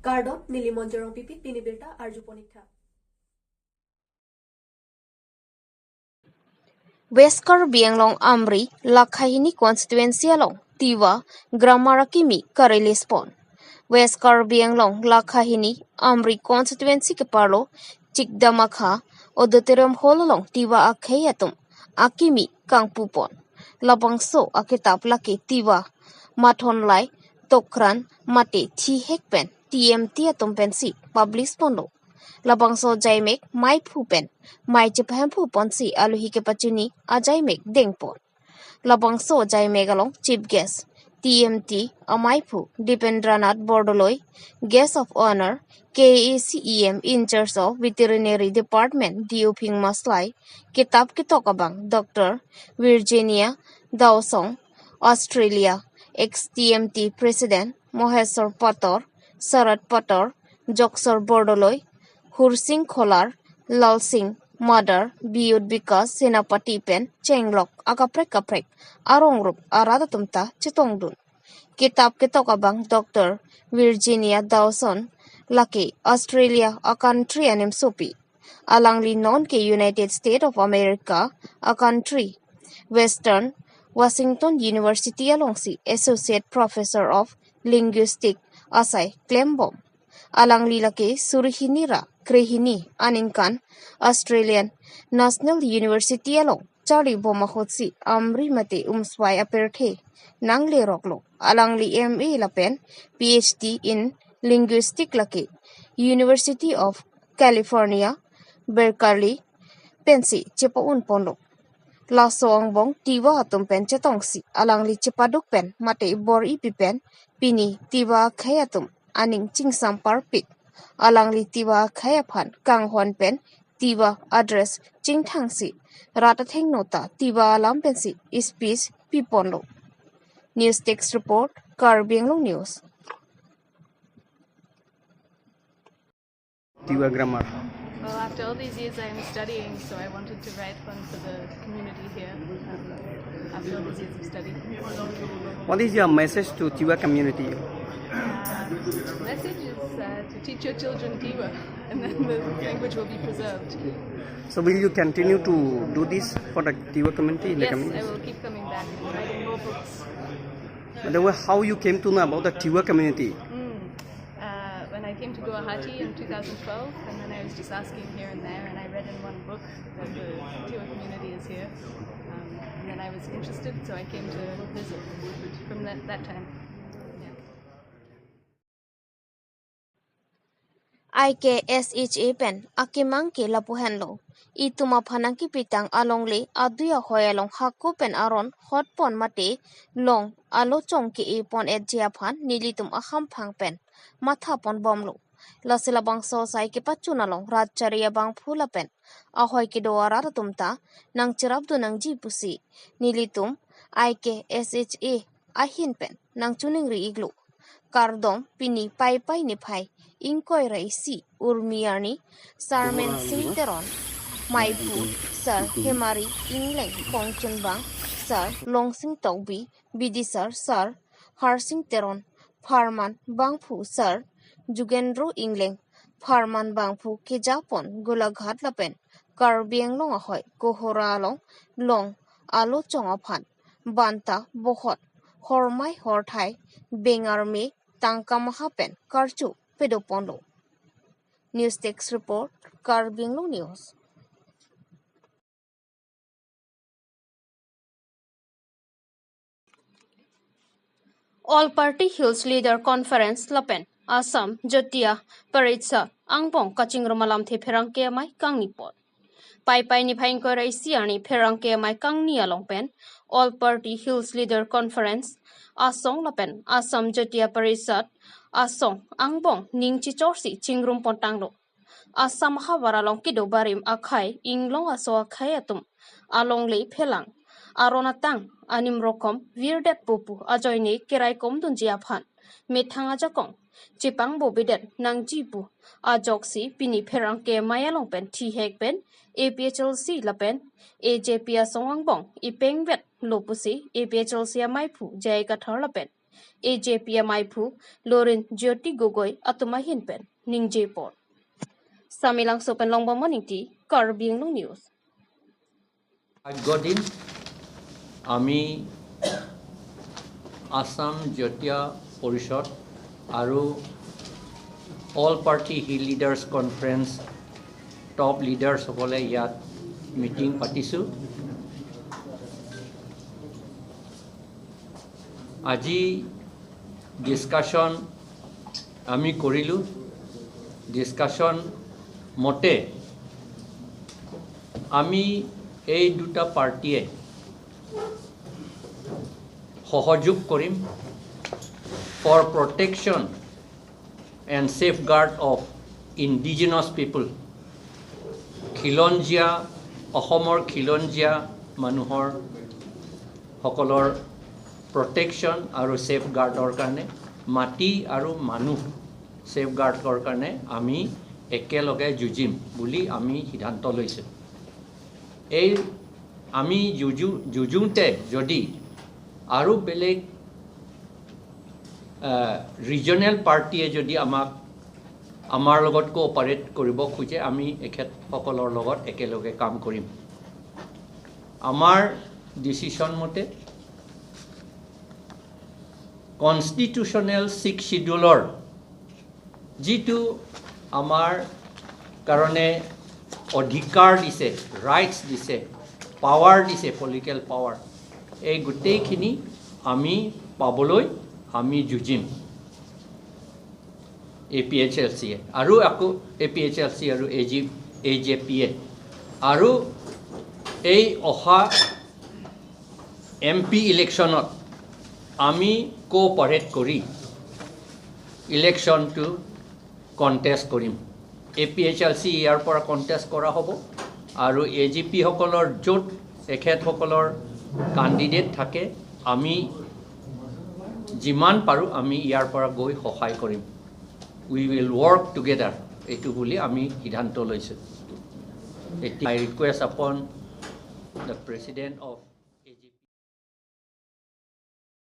Kardom Nilimonjerong Pipit Pinibirta Arju Ponikha. West Karbi Anglong Amri Lakhahini constituency along Tiwa Grammar-Kimi Karelispon. West Karbi Anglong Lakhahini Amri constituency ke parlo Chikdamakha Odoterum Hololong Tiwa Akhayatum Akimi Kangpupon. Labangso akitap laki Tiwa Mathonlai Tokran Mate Thi Hekpen TMT atum pensi publish pondo. Labangso jaimek mai phupen mai chephem phu ponsi aluhi ke pachuni ajaimek dengpon. Labangso jaimek along chief guest TMT amai phu Dipendranath Bordoloi guest of honor KACEM in charge of veterinary department Diuping Maslai kitab kitokabang Dr. Virginia Dawsong Australia ex-TMT president Mohesar Pator Sarat Pator Joksar Bordoloi Hursing Kholar, Lal Singh, Mother, Biud Bikas, Senapati Pen, Chenglok, Akaprek, Arongruk, Aradatumta, Chitongdun. Kitab Kitokabang Dr. Virginia Dawson, Lucky, Australia, a country anim supi. Alangli known ke United States of America, a country. Western, Washington University alongsi, Associate Professor of Linguistics, Asai, Klembom. Alangli laki Surihinira, Krehini, Aninkan, Australian National University along, Charlie Bomahotsi, Amri Mate Umswai Aperte, Nangle Roklo, Alangli MA Lapen, PhD in Linguistic laki, University of California, Berkeley, Pensi, Chipaun Pondo. Laso ang bong tiwa atum pen chetongsi, alangli chipaduk pen, mate bor ipipen, pini tiwa kayatum. Aning chingsam parpit alangli tiwa khayaphan kanghuan pen tiwa address chingthangsi ratatheng nota tiwa alam pensi speech piponlo. News text report Karbi Anglong News. Tiwa grammar. Well, after all these years I'm studying, so I wanted to write one for the community here. After all these years of studying. What is your message to Tiwa community? Message is to teach your children Tiwa, and then the language will be preserved. So will you continue to do this for the Tiwa community? Yes, I will keep coming back and writing more books. But how you came to know about the Tiwa community? When I came to Guwahati in 2012, and then I was just asking here and there, and I read in one book that the Tiwa community is here. And then I was interested, so I came to visit from that time. IKSHA pen akimang ke lapuhenlo. Ituma phanang ki pitang alongle aduya hoyalong hakko pen aron hotpon mate long alo chong ke epon edjia phan nilitum aham phang pen matha pon bomlo. Lasila bang so sai ke pachunalong ratcharia bang phula pen ahoy ke doara tumta nang chirabdu nang jipusi nilitum IKSHA ahin pen nang chuning ri iglu. Kardom pini pai ni phai ingkoi raisi urmiani sarmen sinteron maipu sir hemari ingleng kongchun bang sir longsing togbi bidi sir harsing teron farman bangphu sir jugendro ingleng farman bangphu ke japon golaghat lapen Karbi Anglong ahoy kohora long alo chongaphan banta bohot hormai horthai bengarme tangka mahapen karchu pedopondo. News text report Karbi Anglong News. All Party Hills Leader Conference Lapen Assam Jotia Paritsa Angbong Kaching Romalam The Perang Mai Kang Nipot. Pai ni phain ko raisi ani pherang ke mai kang ni along pen All Party Hills Leader Conference Asong lapen Assam Jotia Parisat Asong Angbong ning chi chorsi chingrum pontanglo Assam hawara long kido barim akhai inglong aso akhai atum along lei phelang aronatang anim rokom virdet pupu ajoini kerai kom dunjia phan methanga jakong chipang bobidet nang jipu ajoksi pini pherang ke mayalong pen thi hek pen APHLC lapen AJP asong angbong ipeng vet lopusi APHLC maipu jai ka thar lapen AJPM Aipu Lorin Jyoti Gogoi Atumahin Pen Ning Jport Samilang Sopen Longba Moningti Karbi Anglong News আগদিন আমি আসাম জাতীয় পৰিষদ আৰু all party hill leaders conference top লিডাৰ্ছসকলে ইয়াত meeting পাতিছোঁ আজি discussion আমি কৰিলোঁ discussion মতে আমি এই দুটা পাৰ্টিয়ে সহযোগ কৰিম for protection and safeguard of indigenous people খিলঞ্জীয়া অসমৰ খিলঞ্জীয়া মানুহৰ সকলৰ প্ৰটেকশ্যন আৰু ছেফগাৰ্ডৰ কাৰণে মাটি আৰু মানুহ ছেফগাৰ্ডৰ কাৰণে আমি একেলগে যুঁজিম বুলি আমি সিদ্ধান্ত লৈছোঁ এই আমি যুঁজোতে যদি আৰু বেলেগ ৰিজনেল পাৰ্টিয়ে যদি আমাৰ লগত কোঅপাৰেট কৰিব খোজে আমি এখেতসকলৰ লগত একেলগে কাম কৰিম আমাৰ ডিচিশ্যন মতে কনষ্টিটিউশ্যনেল 6 শিডিউলৰ যিটো আমাৰ কাৰণে অধিকাৰ দিছে ৰাইটছ দিছে পাৱাৰ দিছে পলিটিকেল পাৱাৰ এই গোটেইখিনি আমি পাবলৈ আমি যুঁজিম APHLCয়ে আৰু আকৌ APHLC আৰু AJPয়ে আৰু এই অহা MP ইলেকশ্যনত আমি কোঅপাৰেট কৰি ইলেকশ্যনটো কণ্টেষ্ট কৰিম APHLC ইয়াৰ পৰা কণ্টেষ্ট কৰা হ'ব আৰু AJP সকলৰ য'ত এখেতসকলৰ কাণ্ডিডেট থাকে আমি যিমান পাৰোঁ আমি ইয়াৰ পৰা গৈ সহায় কৰিম উই উইল ৱৰ্ক টুগেডাৰ এইটো বুলি আমি সিদ্ধান্ত লৈছোঁ I request upon the President of